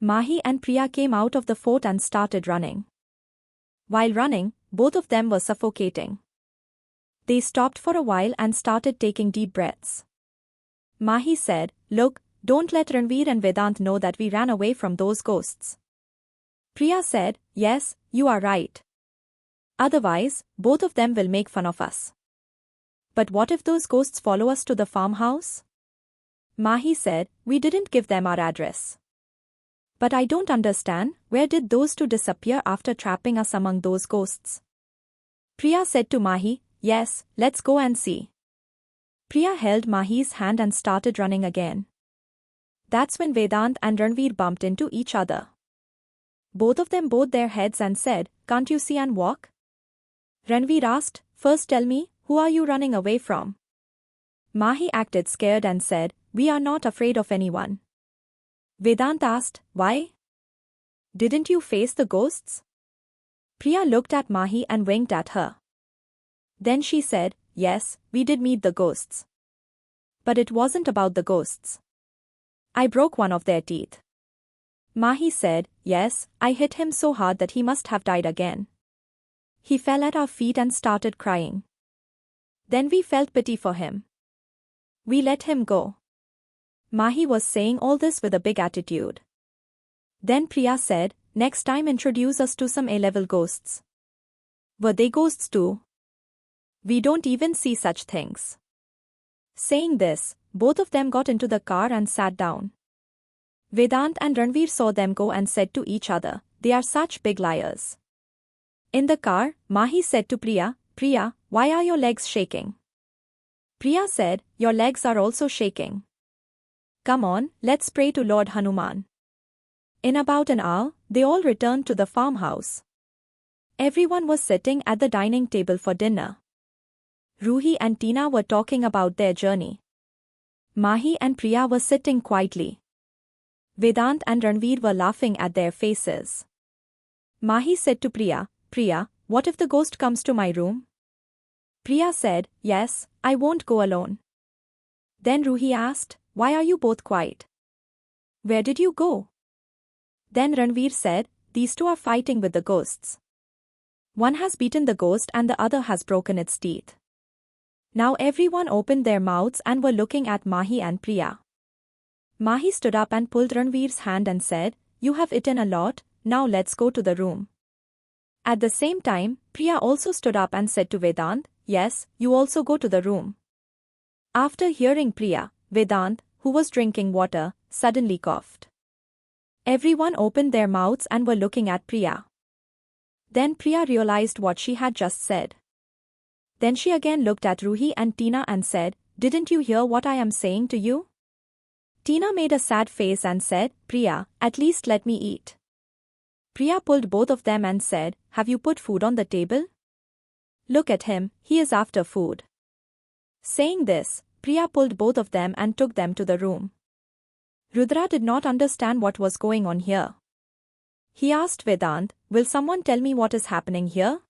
Mahi and Priya came out of the fort and started running. While running, both of them were suffocating. They stopped for a while and started taking deep breaths. Mahi said, "Look, don't let Ranvir and Vedant know that we ran away from those ghosts." Priya said, "Yes, you are right. Otherwise, both of them will make fun of us." "But what if those ghosts follow us to the farmhouse?" Mahi said, "We didn't give them our address." "But I don't understand, where did those two disappear after trapping us among those ghosts?" Priya said to Mahi, "Yes, let's go and see." Priya held Mahi's hand and started running again. That's when Vedant and Ranvir bumped into each other. Both of them bowed their heads and said, "Can't you see and walk?" Ranvir asked, "First tell me, who are you running away from?" Mahi acted scared and said, "We are not afraid of anyone." Vedant asked, "Why? Didn't you face the ghosts?" Priya looked at Mahi and winked at her. Then she said, "Yes, we did meet the ghosts. But it wasn't about the ghosts. I broke one of their teeth." Mahi said, "Yes, I hit him so hard that he must have died again. He fell at our feet and started crying. Then we felt pity for him. We let him go." Mahi was saying all this with a big attitude. Then Priya said, "Next time introduce us to some A-level ghosts." "Were they ghosts too? We don't even see such things." Saying this, both of them got into the car and sat down. Vedant and Ranvir saw them go and said to each other, "They are such big liars." In the car, Mahi said to Priya, "Priya, why are your legs shaking?" Priya said, "Your legs are also shaking. Come on, let's pray to Lord Hanuman." In about an hour, they all returned to the farmhouse. Everyone was sitting at the dining table for dinner. Ruhi and Tina were talking about their journey. Mahi and Priya were sitting quietly. Vedant and Ranvir were laughing at their faces. Mahi said to Priya, "Priya, what if the ghost comes to my room?" Priya said, "Yes, I won't go alone." Then Ruhi asked, "Why are you both quiet? Where did you go?" Then Ranvir said, "These two are fighting with the ghosts. One has beaten the ghost and the other has broken its teeth." Now everyone opened their mouths and were looking at Mahi and Priya. Mahi stood up and pulled Ranvir's hand and said, "You have eaten a lot, now let's go to the room." At the same time, Priya also stood up and said to Vedant, "Yes, you also go to the room." After hearing Priya, Vedant, who was drinking water, suddenly coughed. Everyone opened their mouths and were looking at Priya. Then Priya realized what she had just said. Then she again looked at Ruhi and Tina and said, "Didn't you hear what I am saying to you?" Tina made a sad face and said, "Priya, at least let me eat." Priya pulled both of them and said, "Have you put food on the table? Look at him, he is after food." Saying this, Priya pulled both of them and took them to the room. Rudra did not understand what was going on here. He asked Vedant, "Will someone tell me what is happening here?"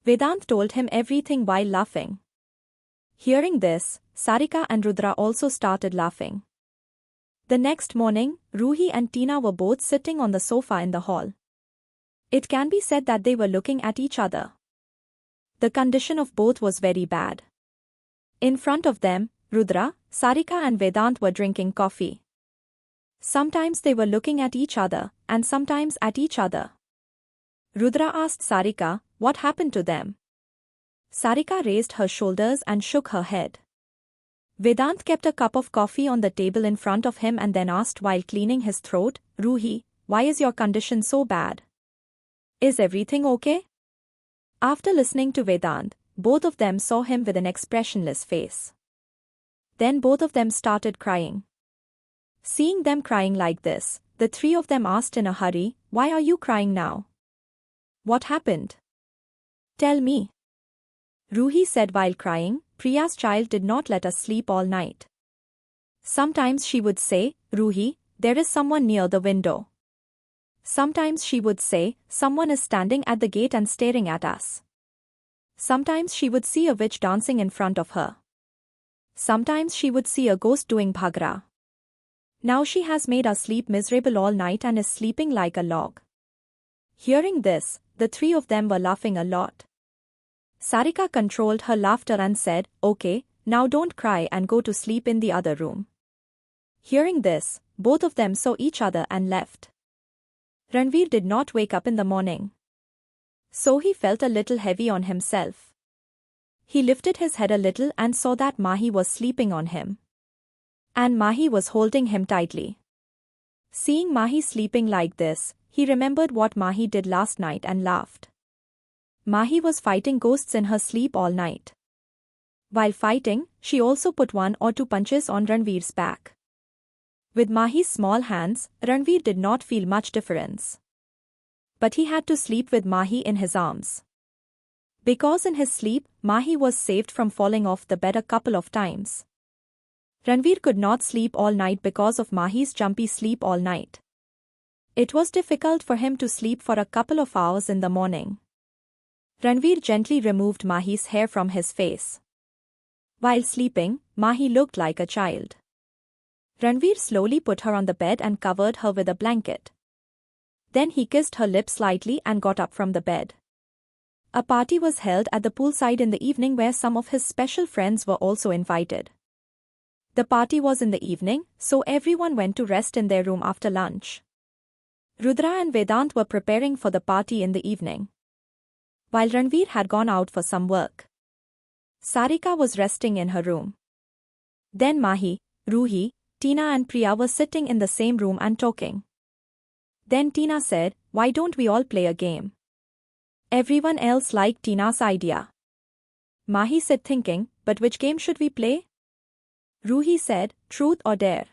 Vedant told him everything while laughing. Hearing this, Sarika and Rudra also started laughing. The next morning, Ruhi and Tina were both sitting on the sofa in the hall. It can be said that they were looking at each other. The condition of both was very bad. In front of them, Rudra, Sarika and Vedant were drinking coffee. Sometimes they were looking at each other, and sometimes at each other. Rudra asked Sarika, "What happened to them?" Sarika raised her shoulders and shook her head. Vedant kept a cup of coffee on the table in front of him and then asked while cleaning his throat, "Ruhi, why is your condition so bad? Is everything okay?" After listening to Vedant, both of them saw him with an expressionless face. Then both of them started crying. Seeing them crying like this, the three of them asked in a hurry, "Why are you crying now? What happened? Tell me." Ruhi said while crying, "Priya's child did not let us sleep all night. Sometimes she would say, 'Ruhi, there is someone near the window.' Sometimes she would say, 'Someone is standing at the gate and staring at us.' Sometimes she would see a witch dancing in front of her. Sometimes she would see a ghost doing bhagra. Now she has made us sleep miserable all night and is sleeping like a log. Hearing this, the three of them were laughing a lot. Sarika controlled her laughter and said, "Okay, now don't cry and go to sleep in the other room." Hearing this, both of them saw each other and left. Ranvir did not wake up in the morning. So he felt a little heavy on himself. He lifted his head a little and saw that Mahi was sleeping on him. And Mahi was holding him tightly. Seeing Mahi sleeping like this, he remembered what Mahi did last night and laughed. Mahi was fighting ghosts in her sleep all night. While fighting, she also put 1 or 2 punches on Ranvir's back. With Mahi's small hands, Ranvir did not feel much difference. But he had to sleep with Mahi in his arms. Because in his sleep, Mahi was saved from falling off the bed a couple of times. Ranvir could not sleep all night because of Mahi's jumpy sleep all night. It was difficult for him to sleep for a couple of hours in the morning. Ranvir gently removed Mahi's hair from his face. While sleeping, Mahi looked like a child. Ranvir slowly put her on the bed and covered her with a blanket. Then he kissed her lips slightly and got up from the bed. A party was held at the poolside in the evening where some of his special friends were also invited. The party was in the evening, so everyone went to rest in their room after lunch. Rudra and Vedant were preparing for the party in the evening, while Ranvir had gone out for some work. Sarika was resting in her room. Then Mahi, Ruhi, Tina and Priya were sitting in the same room and talking. Then Tina said, "Why don't we all play a game?" Everyone else liked Tina's idea. Mahi said, thinking, "But which game should we play?" Ruhi said, "Truth or dare."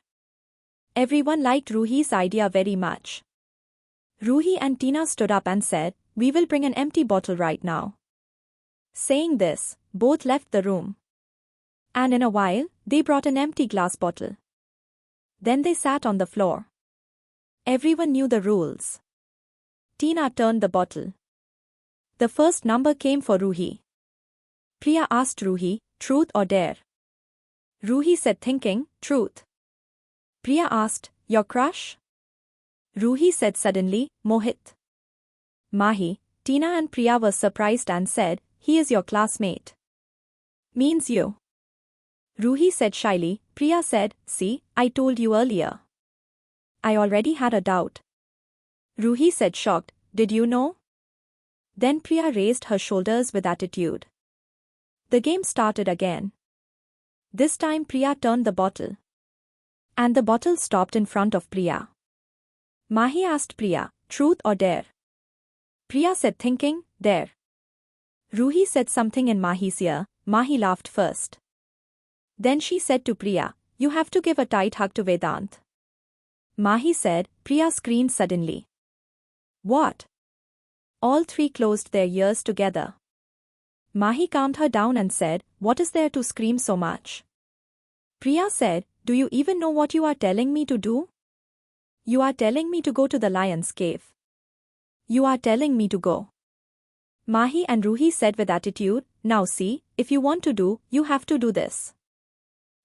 Everyone liked Ruhi's idea very much. Ruhi and Tina stood up and said, "We will bring an empty bottle right now." Saying this, both left the room. And in a while, they brought an empty glass bottle. Then they sat on the floor. Everyone knew the rules. Tina turned the bottle. The first number came for Ruhi. Priya asked Ruhi, "Truth or dare?" Ruhi said, thinking, "Truth." Priya asked, "Your crush?" Ruhi said suddenly, "Mohit." Mahi, Tina and Priya were surprised and said, "He is your classmate." "Means you." Ruhi said shyly. Priya said, "See, I told you earlier." "I already had a doubt." Ruhi said shocked, "Did you know?" Then Priya raised her shoulders with attitude. The game started again. This time Priya turned the bottle. And the bottle stopped in front of Priya. Mahi asked Priya, "Truth or dare?" Priya said, thinking, "Dare." Ruhi said something in Mahi's ear. Mahi laughed first. Then she said to Priya, "You have to give a tight hug to Vedant." Mahi said. Priya screamed suddenly. "What?" All three closed their ears together. Mahi calmed her down and said, "What is there to scream so much?" Priya said, "Do you even know what you are telling me to do? You are telling me to go to the lion's cave. You are telling me to go." Mahi and Ruhi said with attitude, "Now see, if you want to do, you have to do this.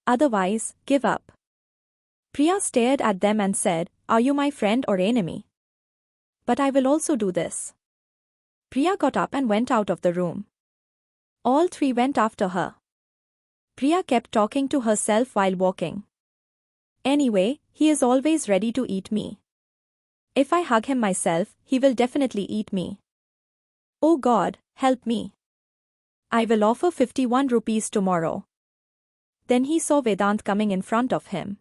Otherwise, give up." Priya stared at them and said, "Are you my friend or enemy? But I will also do this." Priya got up and went out of the room. All three went after her. Priya kept talking to herself while walking. "Anyway, he is always ready to eat me. If I hug him myself, he will definitely eat me. Oh God, help me. I will offer 51 rupees tomorrow." Then he saw Vedant coming in front of him.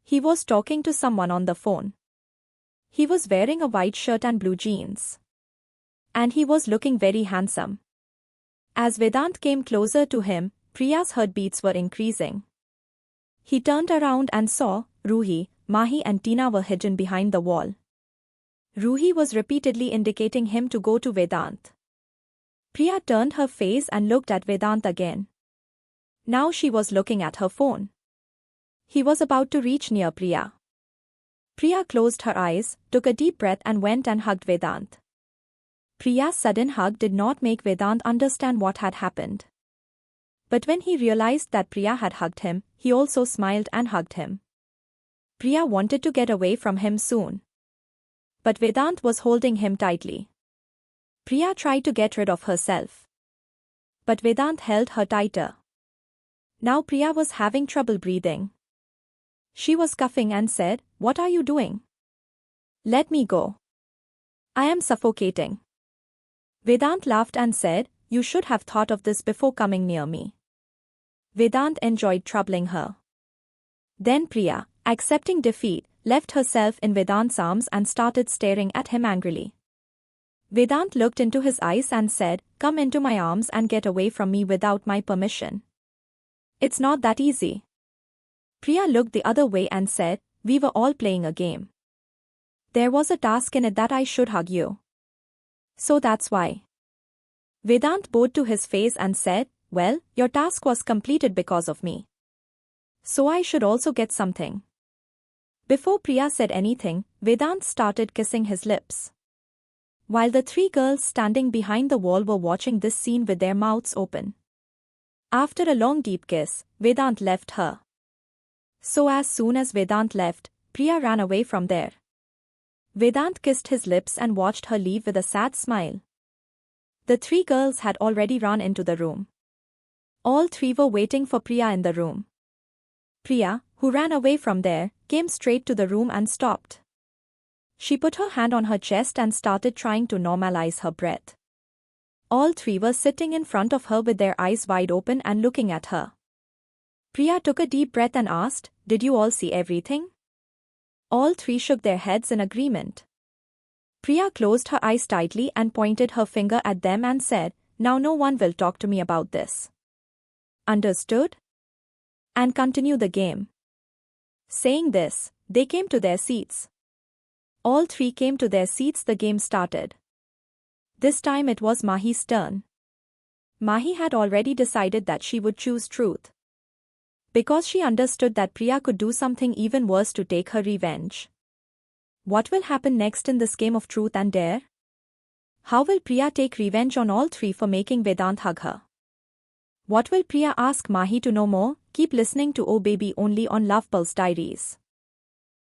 He was talking to someone on the phone. He was wearing a white shirt and blue jeans. And he was looking very handsome. As Vedant came closer to him, Priya's heartbeats were increasing. He turned around and saw Ruhi, Mahi and Tina were hidden behind the wall. Ruhi was repeatedly indicating him to go to Vedant. Priya turned her face and looked at Vedant again. Now she was looking at her phone. He was about to reach near Priya. Priya closed her eyes, took a deep breath and went and hugged Vedant. Priya's sudden hug did not make Vedant understand what had happened. But when he realized that Priya had hugged him, he also smiled and hugged him. Priya wanted to get away from him soon. But Vedant was holding him tightly. Priya tried to get rid of herself. But Vedant held her tighter. Now Priya was having trouble breathing. She was coughing and said, "What are you doing? Let me go. I am suffocating." Vedant laughed and said, "You should have thought of this before coming near me." Vedant enjoyed troubling her. Then Priya, accepting defeat, left herself in Vedant's arms and started staring at him angrily. Vedant looked into his eyes and said, "Come into my arms and get away from me without my permission. It's not that easy." Priya looked the other way and said, "We were all playing a game. There was a task in it that I should hug you. So that's why." Vedant bowed to his face and said, "Well, your task was completed because of me. So I should also get something." Before Priya said anything, Vedant started kissing his lips. While the three girls standing behind the wall were watching this scene with their mouths open. After a long deep kiss, Vedant left her. So as soon as Vedant left, Priya ran away from there. Vedant kissed his lips and watched her leave with a sad smile. The three girls had already run into the room. All three were waiting for Priya in the room. Priya, who ran away from there, came straight to the room and stopped. She put her hand on her chest and started trying to normalize her breath. All three were sitting in front of her with their eyes wide open and looking at her. Priya took a deep breath and asked, "Did you all see everything?" All three shook their heads in agreement. Priya closed her eyes tightly and pointed her finger at them and said, "Now no one will talk to me about this. Understood? And continue the game." Saying this, they came to their seats. All three came to their seats. The game started. This time it was Mahi's turn. Mahi had already decided that she would choose truth. Because she understood that Priya could do something even worse to take her revenge. What will happen next in this game of truth and dare? How will Priya take revenge on all three for making Vedant hug her? What will Priya ask Mahi to know more? Keep listening to Oh Baby only on Love Pulse Diaries.